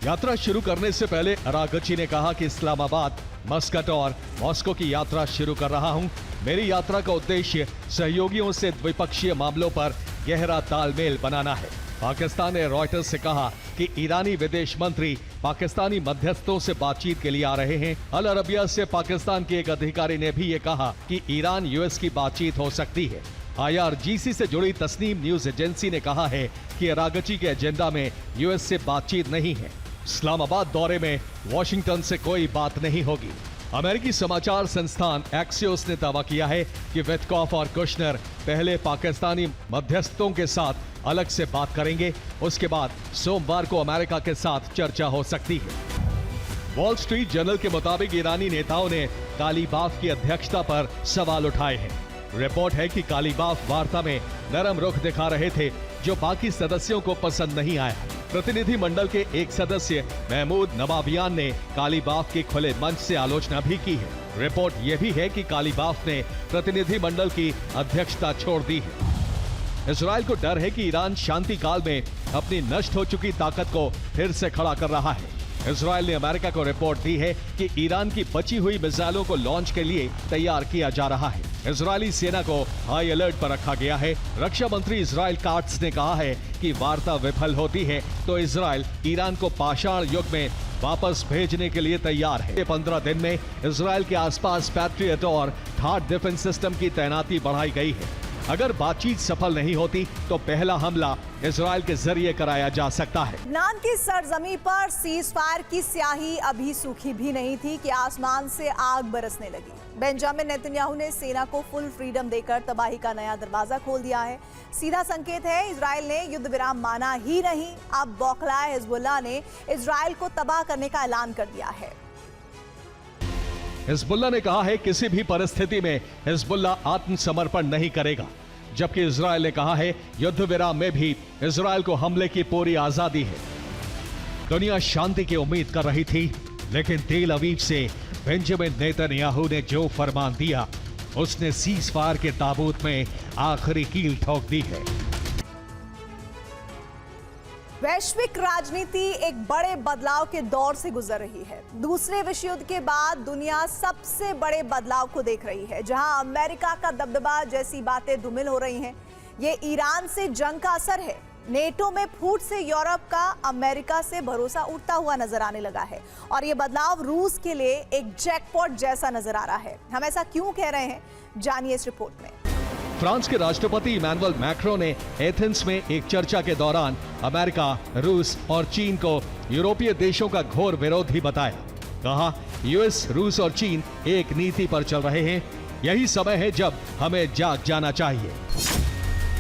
यात्रा शुरू करने से पहले अरागची ने कहा कि इस्लामाबाद, मस्कट और मॉस्को की यात्रा शुरू कर रहा हूं। मेरी यात्रा का उद्देश्य सहयोगियों से द्विपक्षीय मामलों पर गहरा तालमेल बनाना है। पाकिस्तान ने रॉयटर्स से कहा कि ईरानी विदेश मंत्री पाकिस्तानी मध्यस्थों से बातचीत के लिए आ रहे हैं। अल अरबिया से पाकिस्तान के एक अधिकारी ने भी ये कहा कि ईरान यूएस की बातचीत हो सकती है। IRGC से जुड़ी तस्नीम न्यूज एजेंसी ने कहा है कि अरागची के एजेंडा में यूएस से बातचीत नहीं है। इस्लामाबाद दौरे में वॉशिंगटन से कोई बात नहीं होगी। अमेरिकी समाचार संस्थान एक्सियोस ने दावा किया है कि विटकॉफ और कुशनर पहले पाकिस्तानी मध्यस्थों के साथ अलग से बात करेंगे, उसके बाद सोमवार को अमेरिका के साथ चर्चा हो सकती है। वॉल स्ट्रीट जर्नल के मुताबिक ईरानी नेताओं ने कालीबाफ की अध्यक्षता पर सवाल उठाए हैं। रिपोर्ट है कि कालीबाफ वार्ता में नरम रुख दिखा रहे थे, जो बाकी सदस्यों को पसंद नहीं आया। प्रतिनिधि मंडल के एक सदस्य महमूद नवाबियान ने कालीबाफ के खुले मंच से आलोचना भी की है। रिपोर्ट यह भी है कि कालीबाफ ने प्रतिनिधि मंडल की अध्यक्षता छोड़ दी है। इजराइल को डर है कि ईरान शांति काल में अपनी नष्ट हो चुकी ताकत को फिर से खड़ा कर रहा है। इजराइल ने अमेरिका को रिपोर्ट दी है कि ईरान की बची हुई मिसाइलों को लॉन्च के लिए तैयार किया जा रहा है। इजरायली सेना को हाई अलर्ट पर रखा गया है। रक्षा मंत्री इजराइल काट्स ने कहा है कि वार्ता विफल होती है तो इजराइल ईरान को पाषाण युग में वापस भेजने के लिए तैयार है। 15 दिन में इजराइल के आसपास पैट्रियट और थार्ड डिफेंस सिस्टम की तैनाती बढ़ाई गई है। अगर बातचीत सफल नहीं होती तो पहला हमला इजराइल के जरिए कराया जा सकता है। लबनान की सरजमी पर सीज फायर की स्याही अभी सूखी भी नहीं थी कि आसमान से आग बरसने लगी। बेंजामिन नेतन्याहू ने सेना को फुल फ्रीडम देकर तबाही का नया दरवाजा खोल दिया है। सीधा संकेत है, इजराइल ने युद्ध विराम माना ही नहीं, अब बौखलाए हिजबुल्लाह ने इजराइल को तबाह करने का ऐलान कर दिया है। हिजबुल्लाह ने कहा है किसी भी परिस्थिति में हिजबुल्लाह आत्मसमर्पण नहीं करेगा, जबकि इजराइल ने कहा है युद्ध विराम में भी इजराइल को हमले की पूरी आजादी है। दुनिया शांति की उम्मीद कर रही थी, लेकिन तेल अवीव से बेंजामिन नेतन्याहू ने जो फरमान दिया, उसने सीज फायर के ताबूत में आखिरी कील ठोक दी है। वैश्विक राजनीति एक बड़े बदलाव के दौर से गुजर रही है। दूसरे विश्व युद्ध के बाद दुनिया सबसे बड़े बदलाव को देख रही है, जहां अमेरिका का दबदबा जैसी बातें धूमिल हो रही हैं। ये ईरान से जंग का असर है। नेटो में फूट से यूरोप का अमेरिका से भरोसा उठता हुआ नजर आने लगा है और ये बदलाव रूस के लिए एक जैकपॉट जैसा नजर आ रहा है। हम ऐसा क्यों कह रहे हैं, जानिए इस रिपोर्ट में। फ्रांस के राष्ट्रपति इमैनुअल मैक्रों ने एथेंस में एक चर्चा के दौरान अमेरिका, रूस और चीन को यूरोपीय देशों का घोर विरोधी बताया। कहा, यूएस, रूस और चीन एक नीति पर चल रहे हैं। यही समय है जब हमें जाग जाना चाहिए।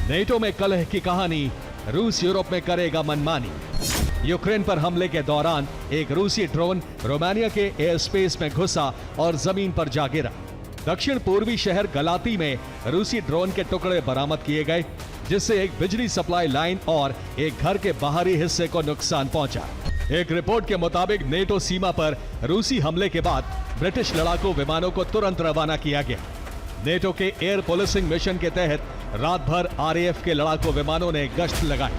नेटो में कलह की कहानी, रूस यूरोप में करेगा मनमानी। यूक्रेन पर हमले के दौरान एक रूसी ड्रोन रोमानिया के एयर स्पेस में घुसा और जमीन पर जा गिरा। दक्षिण पूर्वी शहर गलाती में रूसी ड्रोन के टुकड़े बरामद किए गए, जिससे एक बिजली सप्लाई लाइन और एक घर के बाहरी हिस्से को नुकसान पहुंचा। एक रिपोर्ट के मुताबिक नेटो सीमा पर रूसी हमले के बाद ब्रिटिश लड़ाकू विमानों को तुरंत रवाना किया गया। नेटो के एयर पुलिसिंग मिशन के तहत रात भर RAF के लड़ाकू विमानों ने गश्त लगाई।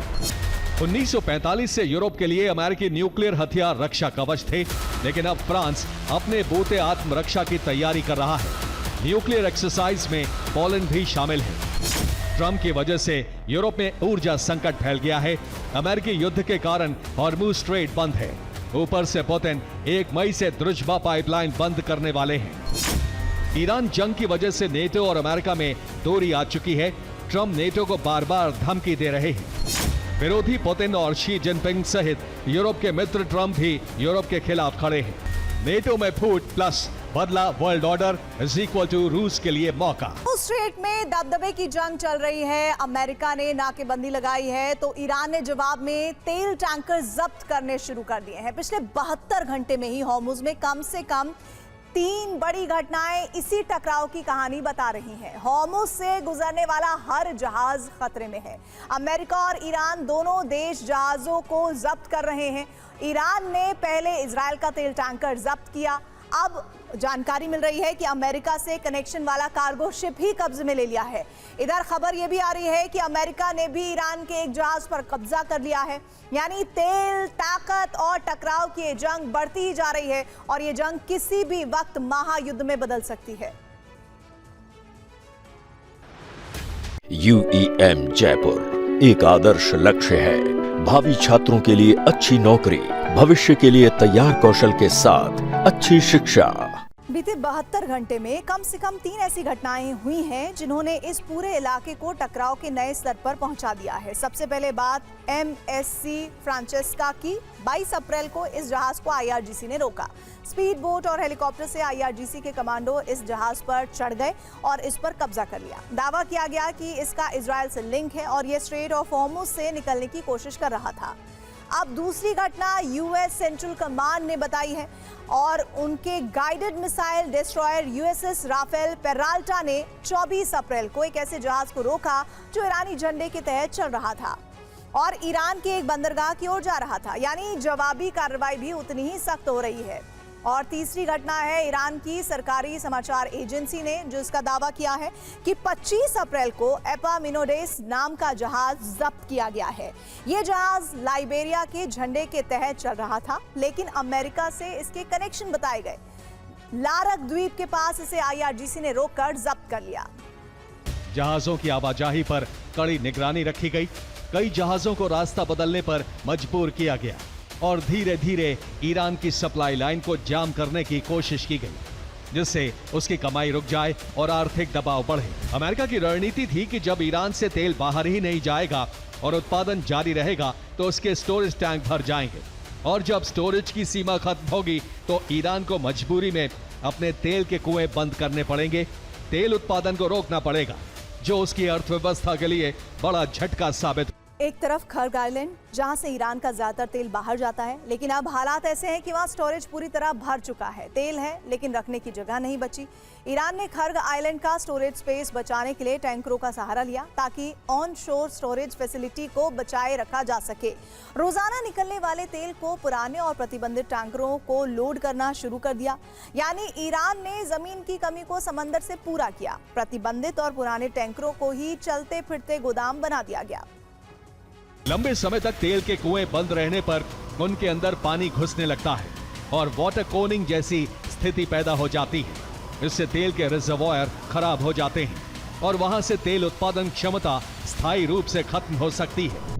1945 से यूरोप के लिए अमेरिकी न्यूक्लियर हथियार रक्षा कवच थे, लेकिन अब फ्रांस अपने बूते आत्मरक्षा की तैयारी कर रहा है। न्यूक्लियर एक्सरसाइज में पोलैंड भी शामिल है। ट्रंप की वजह से यूरोप में ऊर्जा संकट फैल गया है। अमेरिकी युद्ध के कारण हॉर्मुज स्ट्रेट बंद है। ऊपर से पुतिन 1 मई से द्रुजबा पाइपलाइन बंद करने वाले हैं। ईरान जंग की वजह से नेटो और अमेरिका में दूरी आ चुकी है। ट्रंप नेटो को बार बार धमकी दे रहे हैं। विरोधी पुतिन और शी जिनपिंग सहित यूरोप के मित्र ट्रंप भी यूरोप के खिलाफ खड़े हैं। नेटो में फूट प्लस बदला world order is equal to रूस के लिए मौका। स्ट्रेट में दबदबे की जंग चल रही है। अमेरिका ने नाकेबंदी लगाई है तो ईरान ने जवाब में तेल टैंकर जब्त करने शुरू कर दिए हैं। पिछले 72 घंटे में ही हॉर्मुज में कम से कम 3 बड़ी घटनाएं इसी टकराव की कहानी बता रही हैं। हॉर्मुज से गुजरने वाला हर जहाज खतरे में है। अमेरिका और ईरान दोनों देश जहाजों को जब्त कर रहे हैं। ईरान ने पहले इजराइल का तेल टैंकर जब्त किया। अब जानकारी मिल रही है कि अमेरिका से कनेक्शन वाला कार्गो शिप ही कब्जे में ले लिया है। इधर खबर यह भी आ रही है कि अमेरिका ने भी ईरान के एक जहाज पर कब्जा कर लिया है। यानी तेल, ताकत और टकराव की ये जंग बढ़ती ही जा रही है और ये जंग किसी भी वक्त महायुद्ध में बदल सकती है। UEM जयपुर एक आदर्श लक्ष्य है। भावी छात्रों के लिए अच्छी नौकरी, भविष्य के लिए तैयार कौशल के साथ अच्छी शिक्षा। बीते 72 घंटे में कम से कम 3 ऐसी घटनाएं हुई हैं जिन्होंने इस पूरे इलाके को टकराव के नए स्तर पर पहुंचा दिया है। सबसे पहले बात MSC फ्रांचेस्का की। 22 अप्रैल को इस जहाज को IRGC ने रोका। स्पीड बोट और हेलीकॉप्टर से IRGC के कमांडो इस जहाज पर चढ़ गए और इस पर कब्जा कर लिया। दावा किया गया कि इसका इजराइल से लिंक है और ये स्ट्रेट ऑफ हॉर्मुज से निकलने की कोशिश कर रहा था। अब दूसरी घटना US सेंट्रल कमांड ने बताई है और उनके guided missile destroyer USS Rafael Peralta ने 24 अप्रैल को एक ऐसे जहाज को रोका जो ईरानी झंडे के तहत चल रहा था और ईरान के एक बंदरगाह की ओर जा रहा था। यानी जवाबी कार्रवाई भी उतनी ही सख्त हो रही है। और तीसरी घटना है ईरान की सरकारी समाचार एजेंसी ने जो इसका दावा किया है कि 25 अप्रैल को एपामिनोडेस नाम का जहाज जब्त किया गया है। ये जहाज लाइबेरिया के झंडे के तहत चल रहा था, लेकिन अमेरिका से इसके कनेक्शन बताए गए। लारक द्वीप के पास इसे IRGC ने रोककर जब्त कर लिया। जहाजों की आवाजाही पर कड़ी निगरानी रखी गई। कई जहाजों को रास्ता बदलने पर मजबूर किया गया और धीरे धीरे ईरान की सप्लाई लाइन को जाम करने की कोशिश की गई, जिससे उसकी कमाई रुक जाए और आर्थिक दबाव बढ़े। अमेरिका की रणनीति थी कि जब ईरान से तेल बाहर ही नहीं जाएगा और उत्पादन जारी रहेगा तो उसके स्टोरेज टैंक भर जाएंगे और जब स्टोरेज की सीमा खत्म होगी तो ईरान को मजबूरी में अपने तेल के कुएं बंद करने पड़ेंगे। तेल उत्पादन को रोकना पड़ेगा, जो उसकी अर्थव्यवस्था के लिए बड़ा झटका साबित। एक तरफ खर्ग आइलैंड जहां से ईरान का ज्यादातर तेल बाहर जाता है, लेकिन अब हालात ऐसे हैं कि वहां स्टोरेज पूरी तरह भर चुका है। तेल है लेकिन रखने की जगह नहीं बची। ईरान ने खर्ग आइलैंड का स्टोरेज स्पेस बचाने के लिए टैंकरों का सहारा लिया ताकि ऑन शोर स्टोरेज फैसिलिटी को बचाए रखा जा सके। रोजाना निकलने वाले तेल को पुराने और प्रतिबंधित टैंकरों को लोड करना शुरू कर दिया। यानी ईरान ने जमीन की कमी को समंदर से पूरा किया। प्रतिबंधित और पुराने टैंकरों को ही चलते फिरते गोदाम बना दिया गया। लंबे समय तक तेल के कुएं बंद रहने पर उनके अंदर पानी घुसने लगता है और वाटर कोनिंग जैसी स्थिति पैदा हो जाती है। इससे तेल के रिजर्वॉयर खराब हो जाते हैं और वहां से तेल उत्पादन क्षमता स्थायी रूप से खत्म हो सकती है।